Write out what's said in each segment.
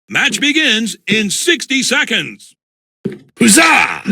Match begins in 60 seconds. Huzzah!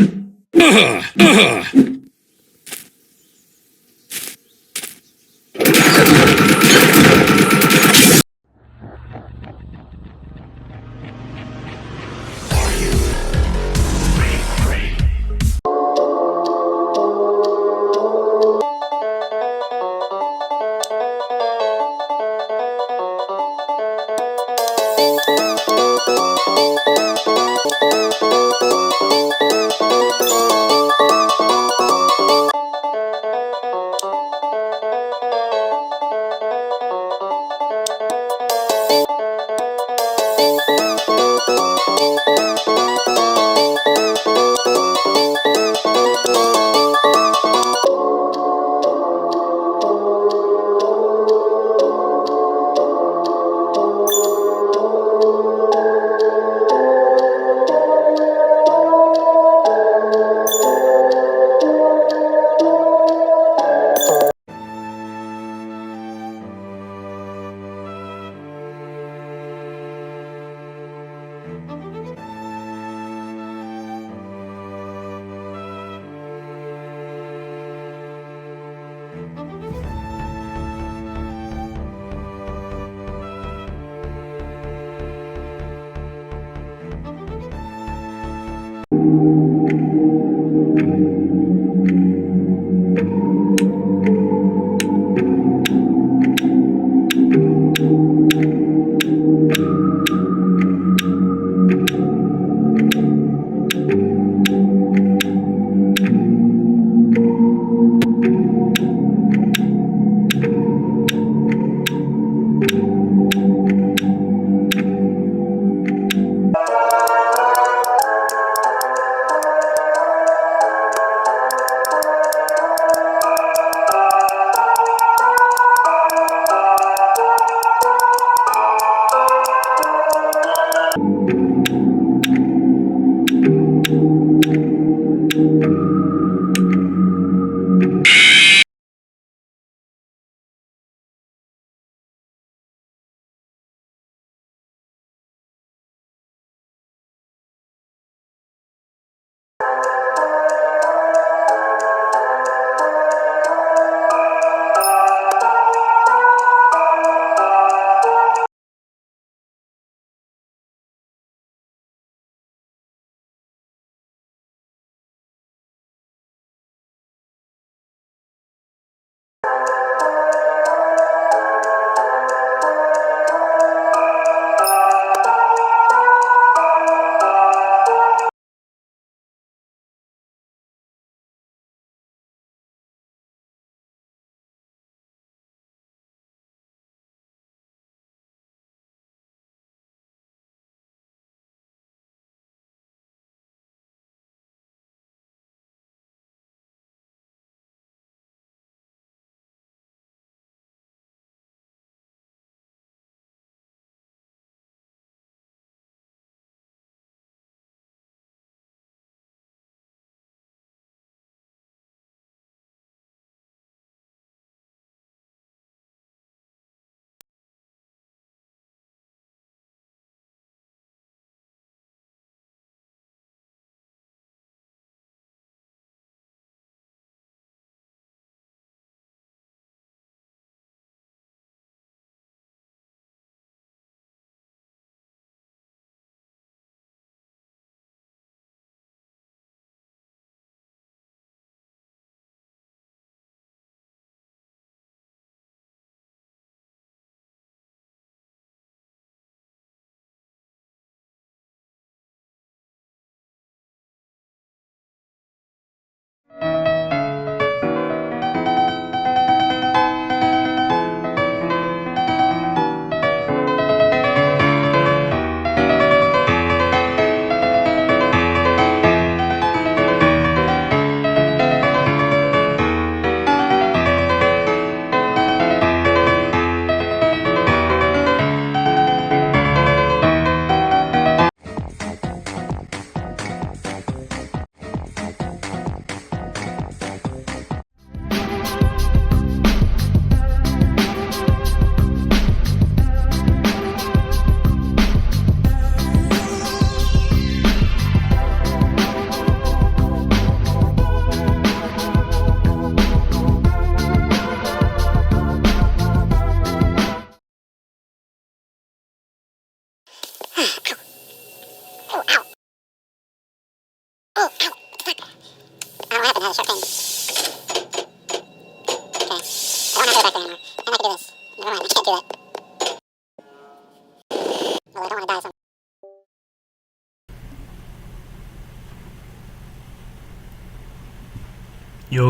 Yo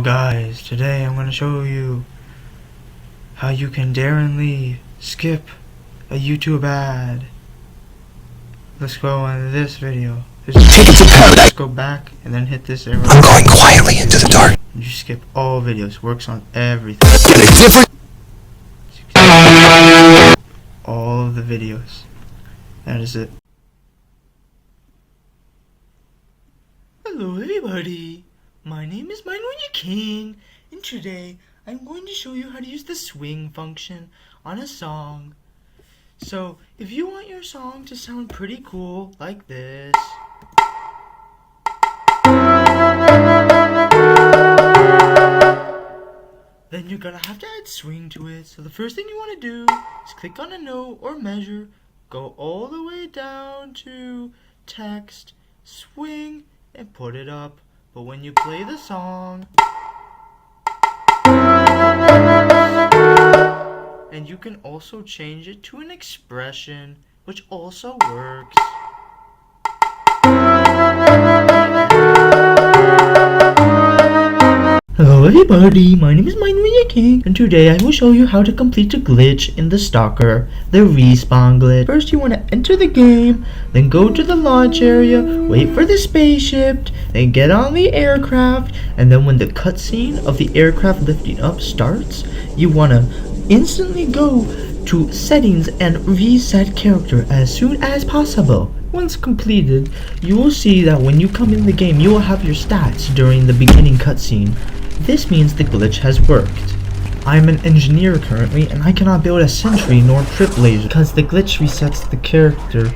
guys, today I'm going to show you how you can daringly skip a YouTube ad. Let's go on this video. Let's go back and then hit this arrow. I'm going quietly into the dark. You skip all videos, works on everything. Get a different. All of the videos. That is it. Hello everybody, my name is MineWarriorKing, and today I'm going to show you how to use the swing function on a song. So if you want your song to sound pretty cool like this, then you're gonna have to add swing to it. So the first thing you want to do is click on a note or measure, go all the way down to text, swing, and put it up. But when you play the song, and you can also change it to an expression, which also works. Hello everybody, my name is MineWarriorKing, and today I will show you how to complete a glitch in the Stalker, the respawn glitch. First you want to enter the game, then go to the launch area, wait for the spaceship, then get on the aircraft, and then when the cutscene of the aircraft lifting up starts, you want to instantly go to settings and reset character as soon as possible. Once completed, you will see that when you come in the game, you will have your stats during the beginning cutscene. This means the glitch has worked. I am an engineer currently, and I cannot build a sentry nor trip laser because the glitch resets the character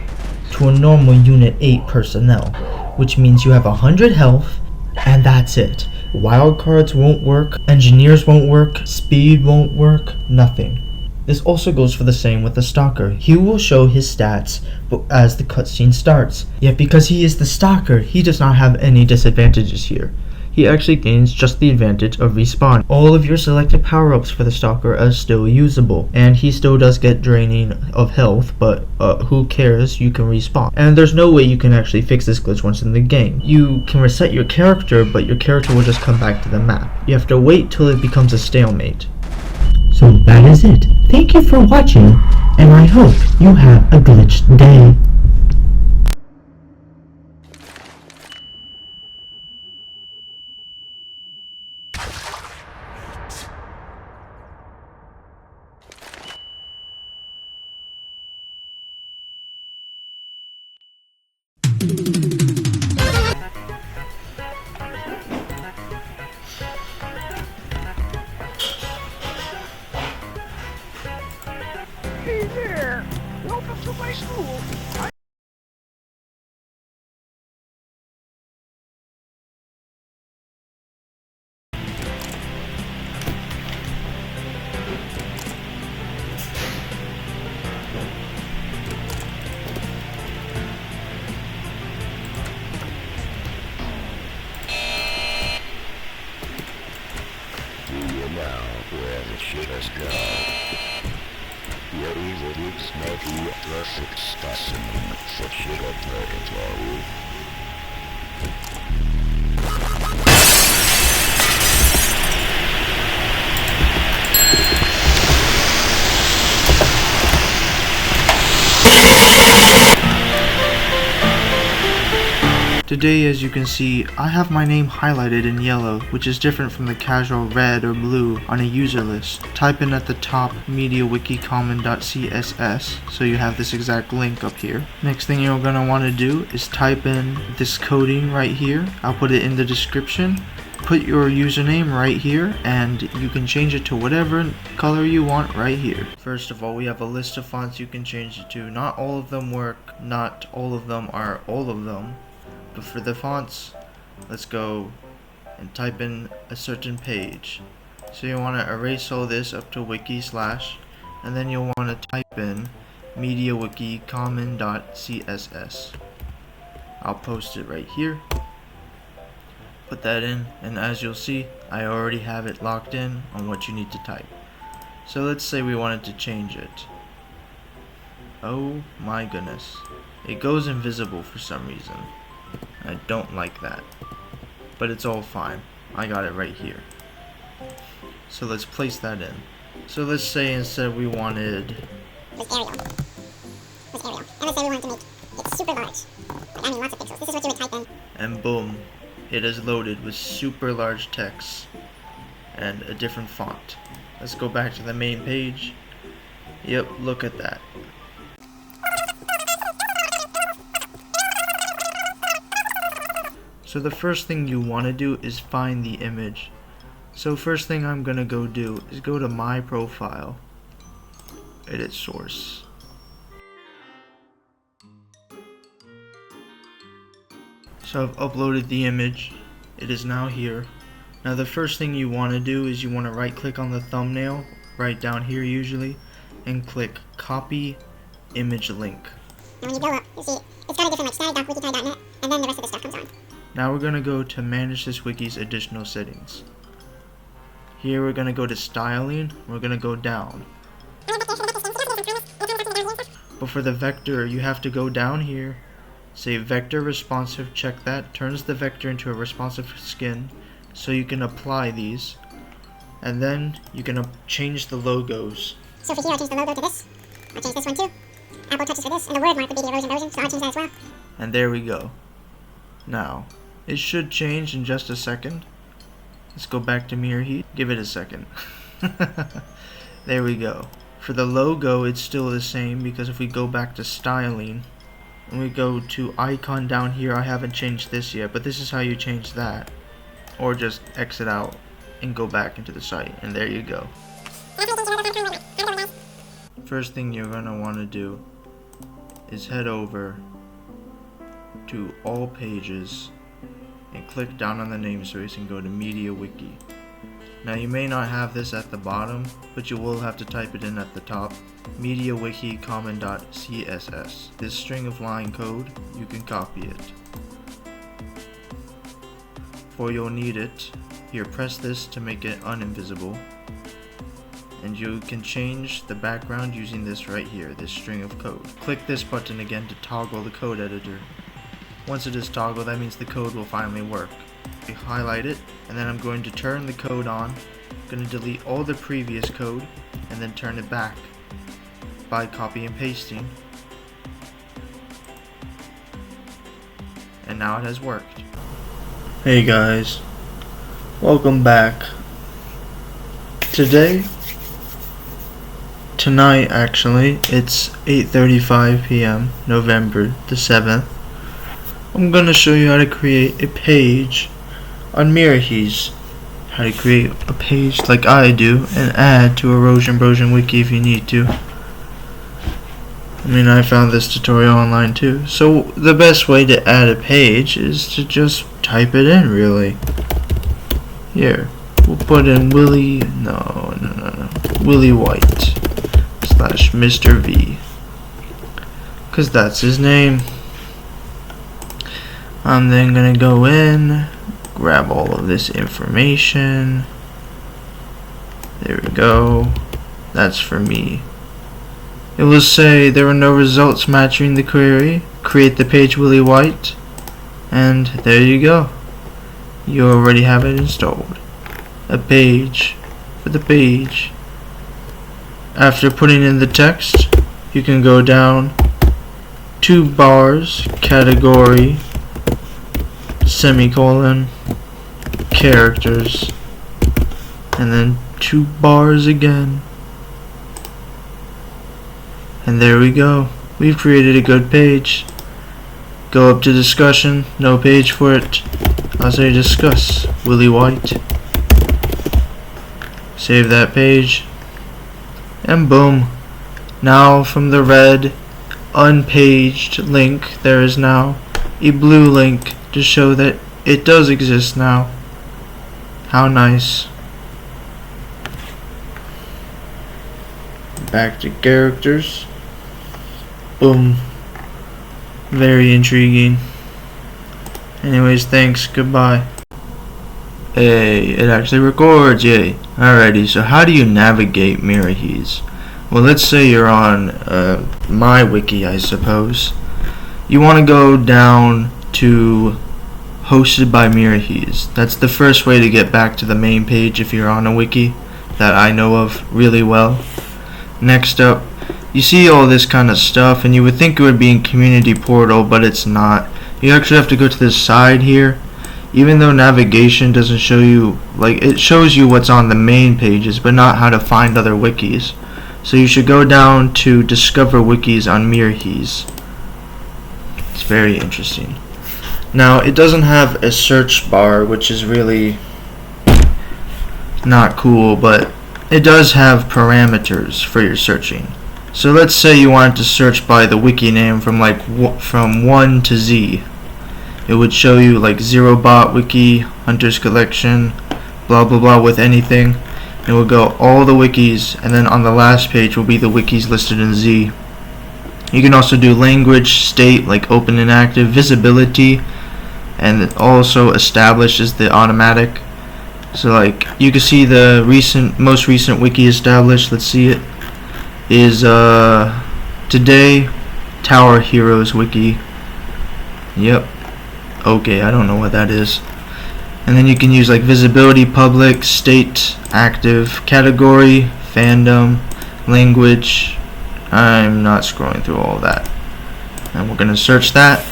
to a normal Unit 8 personnel, which means you have 100 health, and that's it. Wildcards won't work, engineers won't work, speed won't work, nothing. This also goes for the same with the Stalker. He will show his stats as the cutscene starts. Yet because he is the Stalker, he does not have any disadvantages here. He actually gains just the advantage of respawn. All of your selected power-ups for the Stalker are still usable, and he still does get draining of health, but who cares, you can respawn. And there's no way you can actually fix this glitch once in the game. You can reset your character, but your character will just come back to the map. You have to wait till it becomes a stalemate. So that is it. Thank you for watching, and I hope you have a glitched day. Hey there! Welcome to my school! Do you know where the shitters go? Ready with you smoky perfect specimen for sugar purgatory. Today, as you can see, I have my name highlighted in yellow, which is different from the casual red or blue on a user list. Type in at the top mediawikicommon.css so you have this exact link up here. Next thing you're going to want to do is type in this coding right here. I'll put it in the description. Put your username right here, and you can change it to whatever color you want right here. First of all, we have a list of fonts you can change it to. Not all of them work, not all of them are all of them. But for the fonts, let's go and type in a certain page. So you want to erase all this up to wiki/, and then you'll want to type in MediaWiki common.css. I'll post it right here. Put that in, and as you'll see, I already have it locked in on what you need to type. So let's say we wanted to change it. Oh my goodness. It goes invisible for some reason. I don't like that. But it's all fine. I got it right here. So let's place that in. So let's say instead we wanted was Arial. And let's say we wanted to make it super large. Like, I mean, lots of pixels. This is what you would type in. And boom, it is loaded with super large text and a different font. Let's go back to the main page. Yep, look at that. So the first thing you want to do is find the image. So first thing I'm gonna go do is go to my profile, edit source. So I've uploaded the image. It is now here. Now the first thing you want to do is you want to right click on the thumbnail, right down here usually, and click copy image link. And when you go up, you'll see it's got a different like static.wikitide.net, and then the rest of the stuff comes on. Now we're going to go to manage this wiki's additional settings. Here we're going to go to styling, we're going to go down. But for the vector, you have to go down here, say vector responsive, check that, turns the vector into a responsive skin, so you can apply these. And then you can change the logos. So for here, I'll change the logo to this. I'll change this one too. Apple touches for this, and the word mark would be the erosion version, so I'll change that as well. And there we go. Now, it should change in just a second. Let's go back to mirror heat. Give it a second. There we go. For the logo, it's still the same because if we go back to styling and we go to icon down here, I haven't changed this yet, but this is how you change that. Or just exit out and go back into the site, and there you go. First thing you're going to want to do is head over to all pages and click down on the namespace and go to MediaWiki. Now you may not have this at the bottom, but you will have to type it in at the top. MediaWiki common.css. This string of line code, you can copy it. For you'll need it, here press this to make it uninvisible. And you can change the background using this right here, this string of code. Click this button again to toggle the code editor. Once it is toggled, that means the code will finally work. I highlight it, and then I'm going to turn the code on. I'm going to delete all the previous code, and then turn it back by copy and pasting. And now it has worked. Hey guys, welcome back. Tonight actually, it's 8:35 p.m. November the 7th. I'm gonna show you how to create a page on MineWarriorKing. How to create a page like I do and add to Erosion Wiki if you need to. I mean, I found this tutorial online too. So the best way to add a page is to just type it in, really. Here, we'll put in Willie White / Mr. V, cause that's his name. I'm then gonna go in, grab all of this information. There we go. That's for me. It will say there are no results matching the query. Create the page Willie White. And there you go. You already have it installed. A page for the page. After putting in the text, you can go down 2 bars, category, semicolon, characters, and then 2 bars again. And there we go. We've created a good page. Go up to discussion, no page for it. I'll say discuss, Willie White. Save that page. And boom. Now from the red unpaged link, there is now a blue link to show that it does exist now. How nice. Back to characters. Boom. Very intriguing. Anyways, thanks. Goodbye. Hey, it actually records. Yay. Alrighty, so how do you navigate MineWarriorKing? Well, let's say you're on my wiki, I suppose. You want to go down to hosted by MineWarriorKing. That's the first way to get back to the main page if you're on a wiki that I know of really well. Next up, you see all this kind of stuff, and you would think it would be in Community Portal, but it's not. You actually have to go to this side here. Even though navigation doesn't show you, like, it shows you what's on the main pages, but not how to find other wikis. So you should go down to discover wikis on MineWarriorKing. It's very interesting. Now, it doesn't have a search bar, which is really not cool, but it does have parameters for your searching. So let's say you wanted to search by the wiki name from from 1 to Z. It would show you like ZeroBot Wiki, Hunter's Collection, blah blah blah with anything. It will go all the wikis, and then on the last page will be the wikis listed in Z. You can also do language, state, like open and active, visibility, and it also established is the automatic. So like you can see the most recent wiki established. Let's see it is today Tower Heroes Wiki. Yep. Okay, I don't know what that is. And then you can use like visibility, public, state, active, category, fandom, language. I'm not scrolling through all that. And we're gonna search that.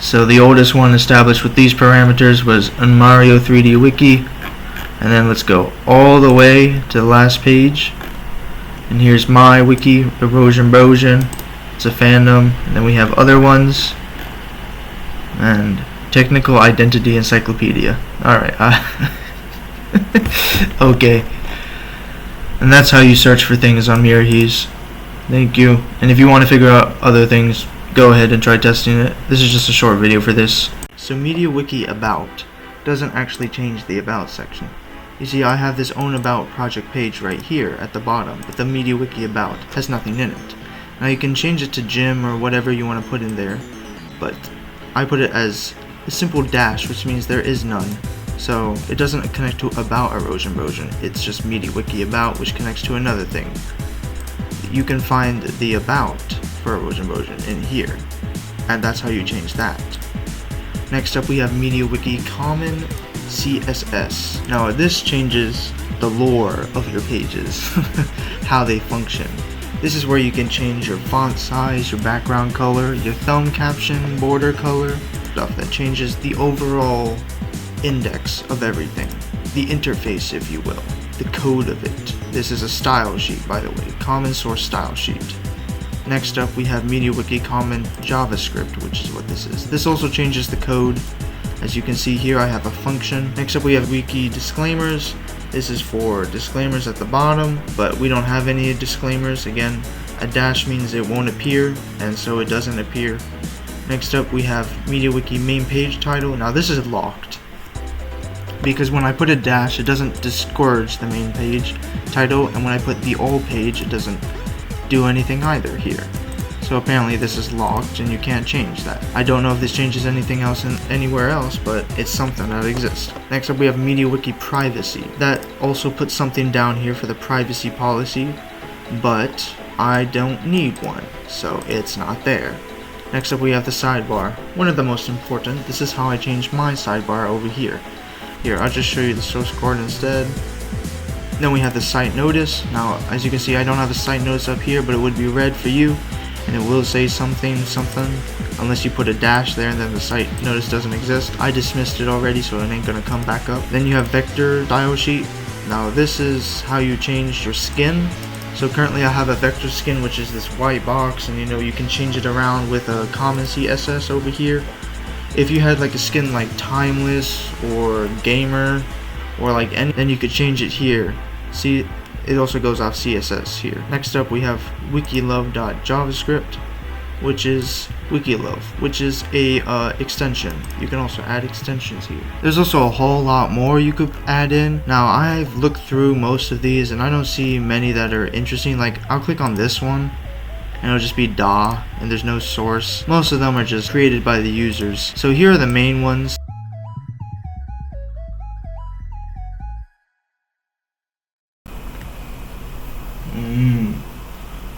So the oldest one established with these parameters was Mario 3D Wiki. And then let's go all the way to the last page. And here's my wiki, Erosion Brosion. It's a fandom. And then we have other ones. And Technical Identity Encyclopedia. Alright. Okay. And that's how you search for things on MineWarriorKing. Thank you. And if you want to figure out other things, go ahead and try testing it. This is just a short video for this. So MediaWiki About doesn't actually change the About section. You see, I have this Own About project page right here at the bottom, but the MediaWiki About has nothing in it. Now you can change it to Gym or whatever you want to put in there, but I put it as a simple dash, which means there is none. So it doesn't connect to About Erosion Brosion. It's just MediaWiki About, which connects to another thing. You can find the About for Erosion Brosion in here, and that's how you change that. Next up, we have MediaWiki Common CSS. Now this changes the lore of your pages, how they function. This is where you can change your font size, your background color, your thumb caption, border color, stuff that changes the overall index of everything. The interface, if you will. The code of it. This is a style sheet, by the way. Common source style sheet. Next up, we have MediaWiki Common JavaScript, which is what this is. This also changes the code. As you can see here, I have a function. Next up, we have Wiki Disclaimers. This is for disclaimers at the bottom, but we don't have any disclaimers. Again, a dash means it won't appear, and so it doesn't appear. Next up, we have MediaWiki main page title. Now this is locked, because when I put a dash, it doesn't discourage the main page title, and when I put the all page, it doesn't do anything either here. So apparently this is locked, and you can't change that. I don't know if this changes anything else anywhere else, but it's something that exists. Next up, we have MediaWiki Privacy. That also puts something down here for the privacy policy, but I don't need one, so it's not there. Next up, we have the sidebar. One of the most important. This is how I changed my sidebar over here. Here, I'll just show you the source code instead. Then we have the site notice. Now, as you can see, I don't have the site notice up here, but it would be red for you. And it will say something, unless you put a dash there and then the site notice doesn't exist. I dismissed it already, so it ain't gonna come back up. Then you have vector style sheet. Now this is how you change your skin. So currently I have a vector skin, which is this white box, and you can change it around with a common CSS over here. If you had like a skin like Timeless or Gamer or like any, then you could change it here. See, it also goes off CSS here. Next up, we have wikilove.javascript, which is wikilove, which is a extension. You can also add extensions here. There's also a whole lot more you could add in. Now, I've looked through most of these, and I don't see many that are interesting. Like, I'll click on this one, and it'll just be DAW, and there's no source. Most of them are just created by the users. So here are the main ones.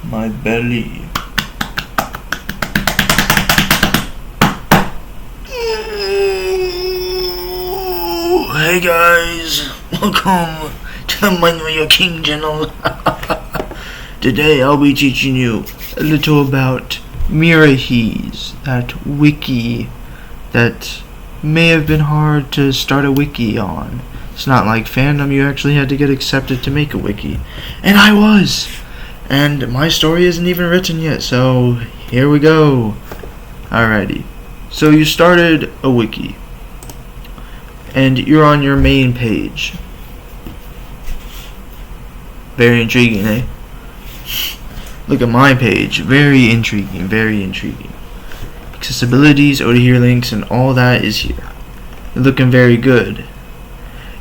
My belly. Hey guys, welcome to the MineWarriorKing channel. Today I'll be teaching you a little about MineWarriorKing, that wiki that may have been hard to start a wiki on. It's not like fandom, you actually had to get accepted to make a wiki. And I was! And my story isn't even written yet, so here we go. Alrighty. So you started a wiki. And you're on your main page. Very intriguing, eh? Look at my page. Very intriguing, very intriguing. Accessibilities, over here links, and all that is here. They're looking very good.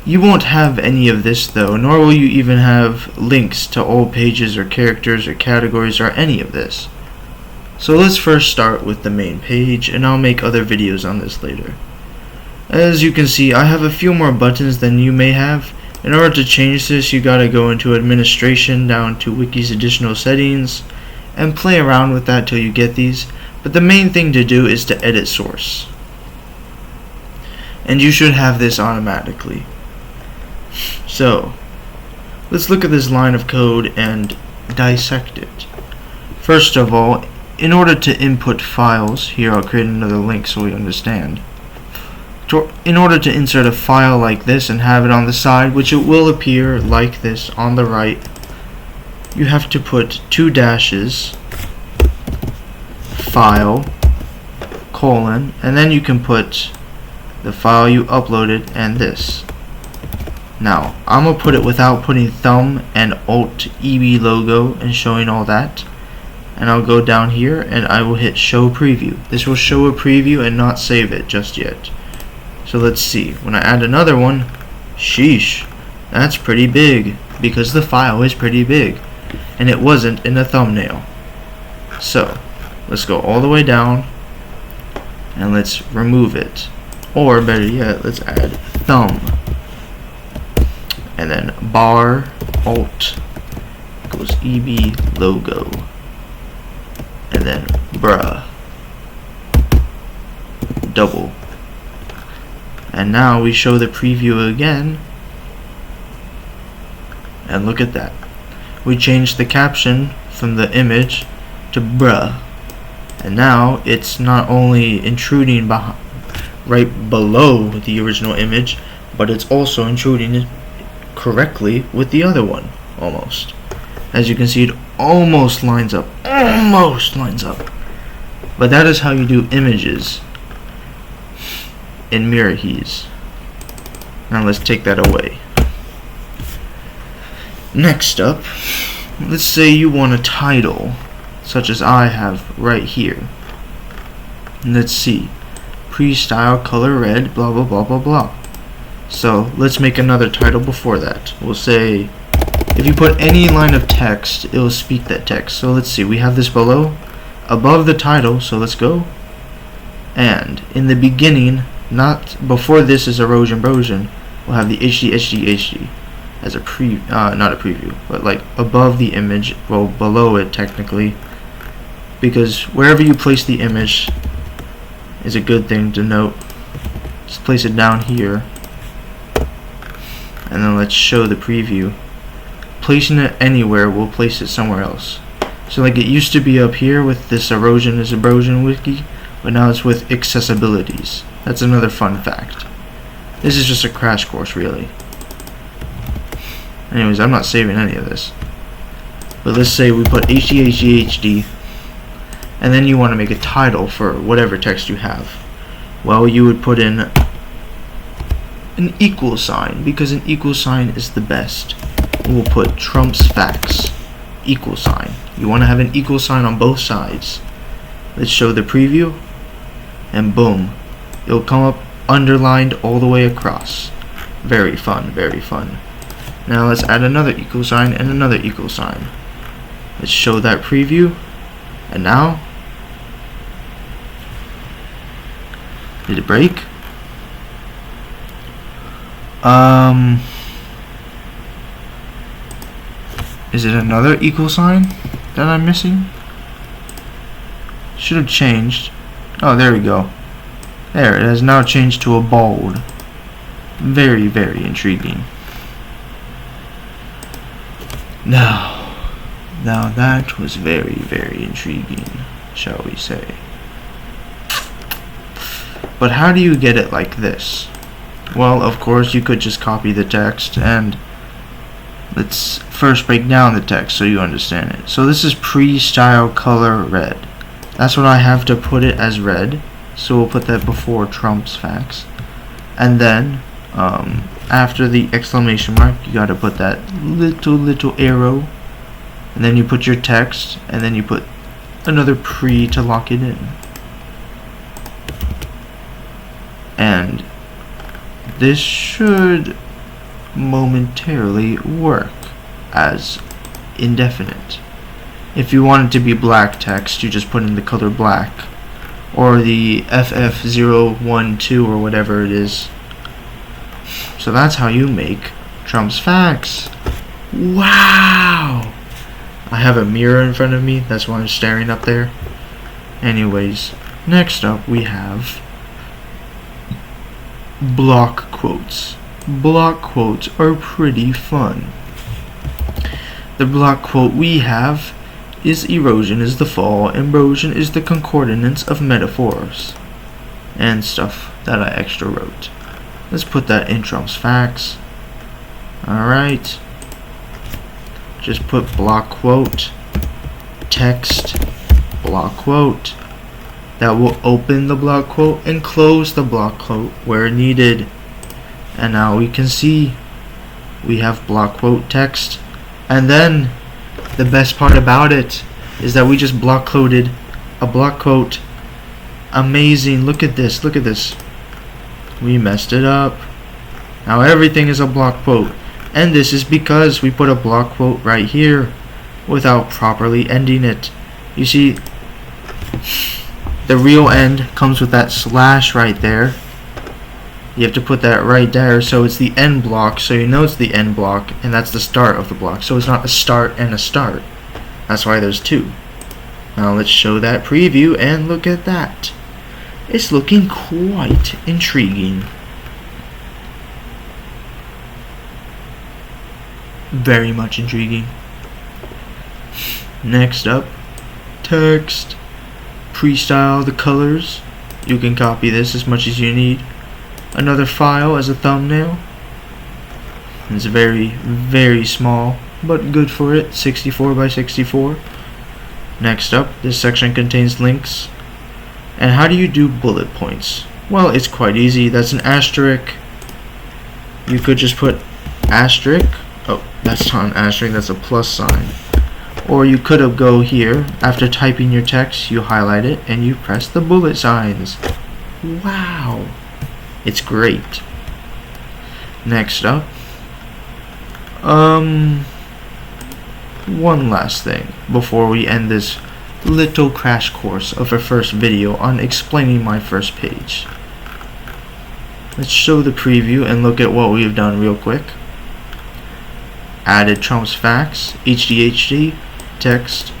You won't have any of this though, nor will you even have links to all pages or characters or categories or any of this. So let's first start with the main page, and I'll make other videos on this later. As you can see, I have a few more buttons than you may have. In order to change this, you gotta go into administration, down to Wiki's additional settings, and play around with that till you get these. But the main thing to do is to edit source. And you should have this automatically. So, let's look at this line of code and dissect it. First of all, in order to input files, here I'll create another link so we understand. In order to insert a file like this and have it on the side, which it will appear like this on the right, you have to put 2 dashes, file, colon, and then you can put the file you uploaded and this. Now, I'm going to put it without putting thumb and alt EB logo and showing all that. And I'll go down here and I will hit show preview. This will show a preview and not save it just yet. So let's see. When I add another one, sheesh, that's pretty big because the file is pretty big and it wasn't in the thumbnail. So, let's go all the way down and let's remove it. Or better yet, let's add thumb. And then bar, alt, goes EB logo, and then bruh, double. And now we show the preview again, and look at that. We changed the caption from the image to bruh, and now it's not only intruding right below the original image, but it's also intruding correctly with the other one, almost. As you can see, it almost lines up. But that is how you do images in MineWarriorKing. Now let's take that away. Next up, let's say you want a title, such as I have right here. Let's see, pre-style color red, blah blah blah blah blah. So let's make another title before that. We'll say, if you put any line of text, it will speak that text. So let's see, we have this below, above the title, so let's go. And in the beginning, not before this is erosion brosion, we'll have the HD as a not a preview, but like above the image, well below it technically, because wherever you place the image is a good thing to note. Just place it down here. And then let's show the preview. Placing it anywhere will place it somewhere else. So like it used to be up here with this erosion is abrasion wiki, but now it's with accessibilities. That's another fun fact. This is just a crash course really. Anyways, I'm not saving any of this. But let's say we put HD, and then you want to make a title for whatever text you have. Well, you would put in an equal sign, because an equal sign is the best. We'll put trumps facts, equal sign. You want to have an equal sign on both sides. Let's show the preview, and boom, it'll come up underlined all the way across. Very fun, very fun. Now let's add another equal sign and another equal sign. Let's show that preview, And now, did it break? Is it another equal sign that I'm missing? Should have changed. Oh, there we go. There, it has now changed to a bold. Very, very intriguing. Now that was very, very intriguing, shall we say. But how do you get it like this? Well, of course, you could just copy the text, and let's first break down the text so you understand it. So this is pre-style color red. That's what I have to put it as red. So we'll put that before trumps facts. And then, after the exclamation mark, you gotta put that little arrow. And then you put your text, and then you put another pre to lock it in. And this should momentarily work as indefinite. If you want it to be black text, you just put in the color black, or the FF012 or whatever it is. So that's how you make trumps facts. Wow! I have a mirror in front of me, that's why I'm staring up there. Anyways, next up we have block quotes. Block quotes are pretty fun. The block quote we have is erosion is the fall, erosion is the concordance of metaphors, and stuff that I extra wrote. Let's put that in trumps facts. Alright. Just put block quote, text, block quote. That will open the block quote and close the block quote where needed. And now we can see we have block quote text. And then the best part about it is that we just block quoted a block quote. Amazing. Look at this. Look at this. We messed it up. Now everything is a block quote. And this is because we put a block quote right here without properly ending it. You see, the real end comes with that slash right there. You have to put that right there so it's the end block, so you know it's the end block, and that's the start of the block. So it's not a start and a start. That's why there's two. Now let's show that preview and look at that. It's looking quite intriguing. Very much intriguing. Next up, text. Pre-style the colors. You can copy this as much as you need. Another file as a thumbnail. It's very, very small, but good for it. 64 by 64. Next up, this section contains links. And how do you do bullet points? Well, it's quite easy. That's an asterisk. You could just put asterisk. Oh, that's not an asterisk, that's a plus sign. Or you could have go here, after typing your text, you highlight it, and you press the bullet signs. Wow! It's great. Next up, one last thing before we end this little crash course of our first video on explaining my first page. Let's show the preview and look at what we've done real quick. Added trumps facts, HDHD, text,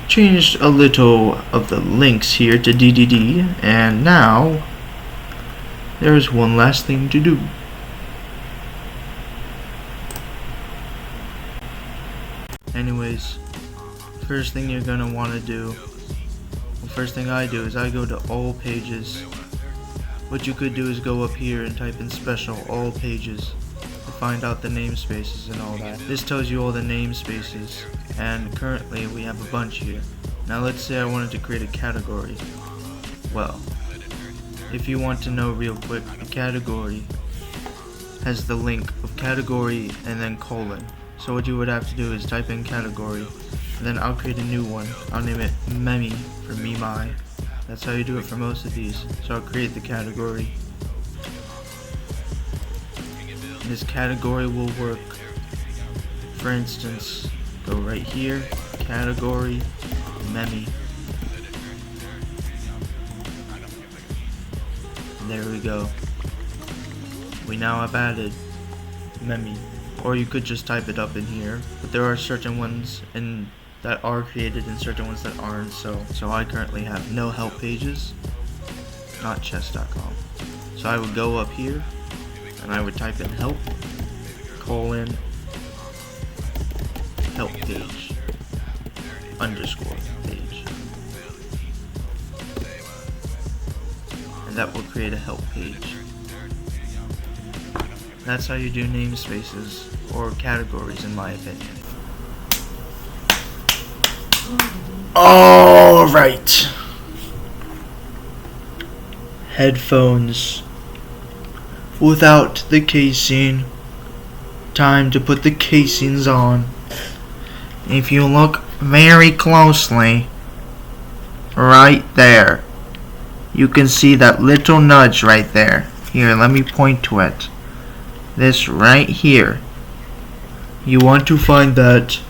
changed a little of the links here to DDD, and now there's one last thing to do. Anyways, first thing you're gonna want to do, first thing I do is I go to all pages. What you could do is go up here and type in special all pages to find out the namespaces and all that. This tells you all the namespaces, and currently we have a bunch here. Now let's say I wanted to create a category. Well, if you want to know real quick, a category has the link of category and then colon. So what you would have to do is type in category, and then I'll create a new one. I'll name it Memi for me my. That's how you do it for most of these. So I'll create the category. This category will work. For instance, go right here, category, Memi. And there we go. We now have added Memi. Or you could just type it up in here. But there are certain ones that are created and certain ones that aren't. So I currently have no help pages. Not chess.com. So I would go up here and I would type in help, colon, help page, underscore page. And that will create a help page. That's how you do namespaces or categories, in my opinion. Alright. Headphones without the casing. Time to put the casings on. If you look very closely, right there, you can see that little nudge right there. Here, let me point to it. This right here. You want to find that.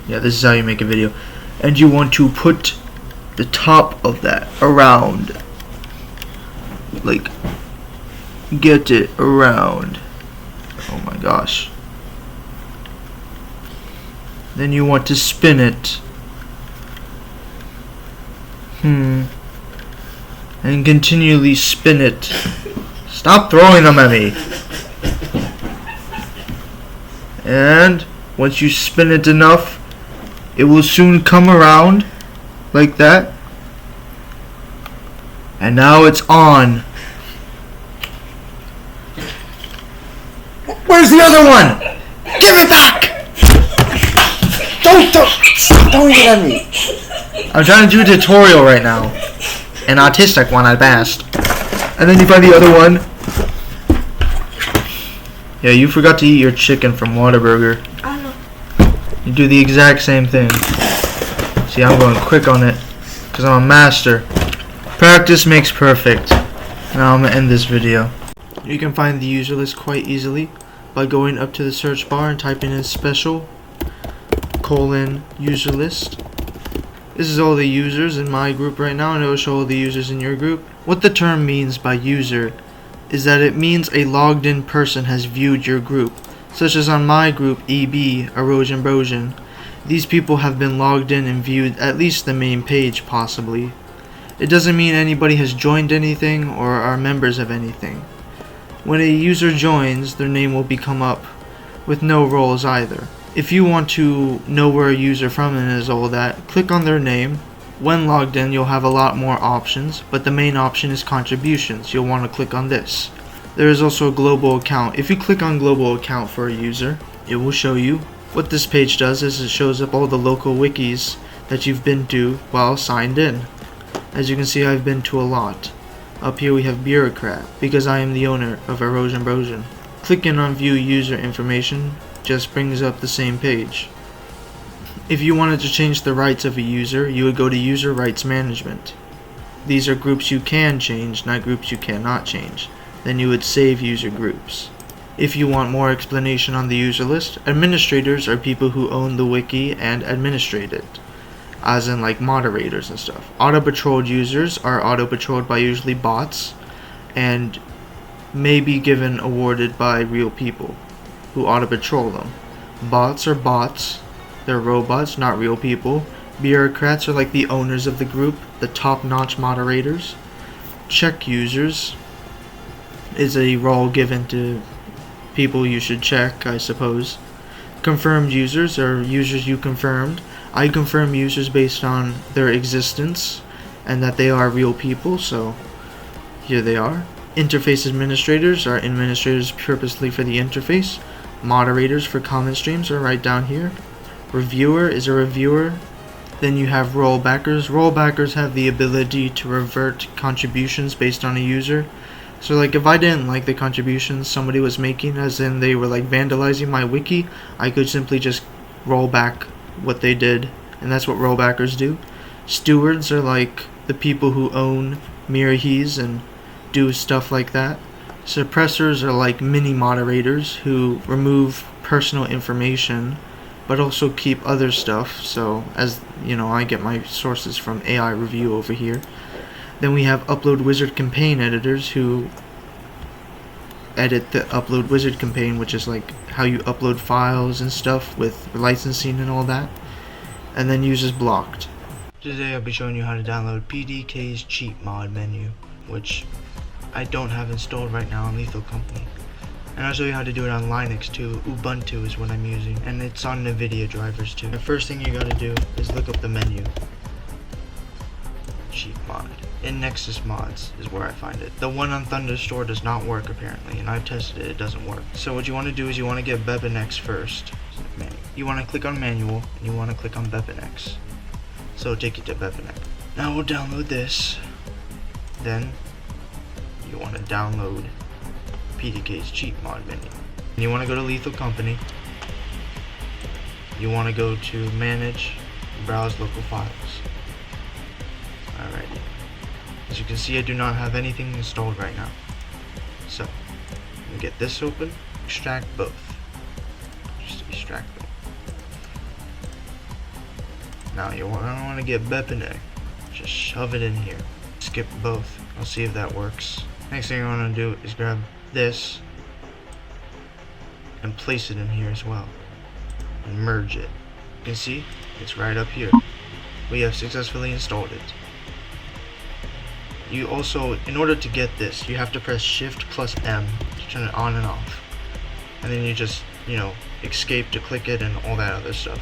Yeah, this is how you make a video. And you want to put the top of that around. Like, get it around. Oh my gosh. Then you want to spin it. And continually spin it. Stop throwing them at me. And once you spin it enough, it will soon come around like that. And now it's on. Where's the other one? Give it back! Don't get at me. I'm trying to do a tutorial right now. An autistic one at best. And then you find the other one. Yeah, you forgot to eat your chicken from Whataburger. I know. You do the exact same thing. See, I'm going quick on it because I'm a master. Practice makes perfect. Now I'm going to end this video. You can find the user list quite easily by going up to the search bar and typing in special user list. This is all the users in my group right now, and it will show all the users in your group. What the term means by user is that it means a logged in person has viewed your group, such as on my group EB, Erosion Brosion. These people have been logged in and viewed at least the main page, possibly. It doesn't mean anybody has joined anything or are members of anything. When a user joins, their name will come up with no roles either. If you want to know where a user from and is all that, click on their name. When logged in, you'll have a lot more options, but the main option is contributions. You'll want to click on this. There is also a global account. If you click on global account for a user, it will show you. What this page does is it shows up all the local wikis that you've been to while signed in. As you can see, I've been to a lot. Up here we have Bureaucrat, because I am the owner of Erosion Brosion. Clicking on View User Information just brings up the same page. If you wanted to change the rights of a user, you would go to User Rights Management. These are groups you can change, not groups you cannot change. Then you would save user groups. If you want more explanation on the user list, administrators are people who own the wiki and administrate it, as in like moderators and stuff. Auto-patrolled users are auto-patrolled by usually bots and may be given awarded by real people who auto-patrol them. Bots are bots. They're robots, not real people. Bureaucrats are like the owners of the group, the top-notch moderators. Check users is a role given to people you should check, I suppose. Confirmed users are users you confirmed. I confirm users based on their existence and that they are real people, so here they are. Interface administrators are administrators purposely for the interface. Moderators for comment streams are right down here. Reviewer is a reviewer. Then you have rollbackers. Rollbackers have the ability to revert contributions based on a user. So like if I didn't like the contributions somebody was making, as in they were like vandalizing my wiki, I could simply just roll back what they did, and that's what rollbackers do. Stewards are like the people who own Mirahis and do stuff like that. Suppressors are like mini moderators who remove personal information but also keep other stuff. So as you know, I get my sources from AI Review over here. Then we have Upload Wizard campaign editors who edit the Upload Wizard campaign, which is like how you upload files and stuff with licensing and all that, and then uses blocked. Today I'll be showing you how to download PDK's cheat mod menu, which I don't have installed right now on Lethal Company. And I'll show you how to do it on Linux too. Ubuntu is what I'm using, and it's on NVIDIA drivers too. The first thing you gotta do is look up the menu. Cheat mod. In Nexus Mods is where I find it. The one on Thunderstore does not work apparently, and I've tested it, it doesn't work. So what you want to do is you want to get Bebenex first. You want to click on Manual, and you want to click on Bebenex. So it'll take you to Bebenex. Now we'll download this. Then you want to download PDK's cheat mod menu. And you want to go to Lethal Company. You want to go to Manage, Browse Local Files. Alright. As you can see, I do not have anything installed right now. So, I'm gonna get this open, extract both. Just extract them. Now you want to get Bebenex. Just shove it in here. Skip both. I'll see if that works. Next thing I want to do is grab this and place it in here as well. And merge it. You can see, it's right up here. We have successfully installed it. You also, in order to get this, you have to press Shift plus M to turn it on and off. And then you just, escape to click it and all that other stuff.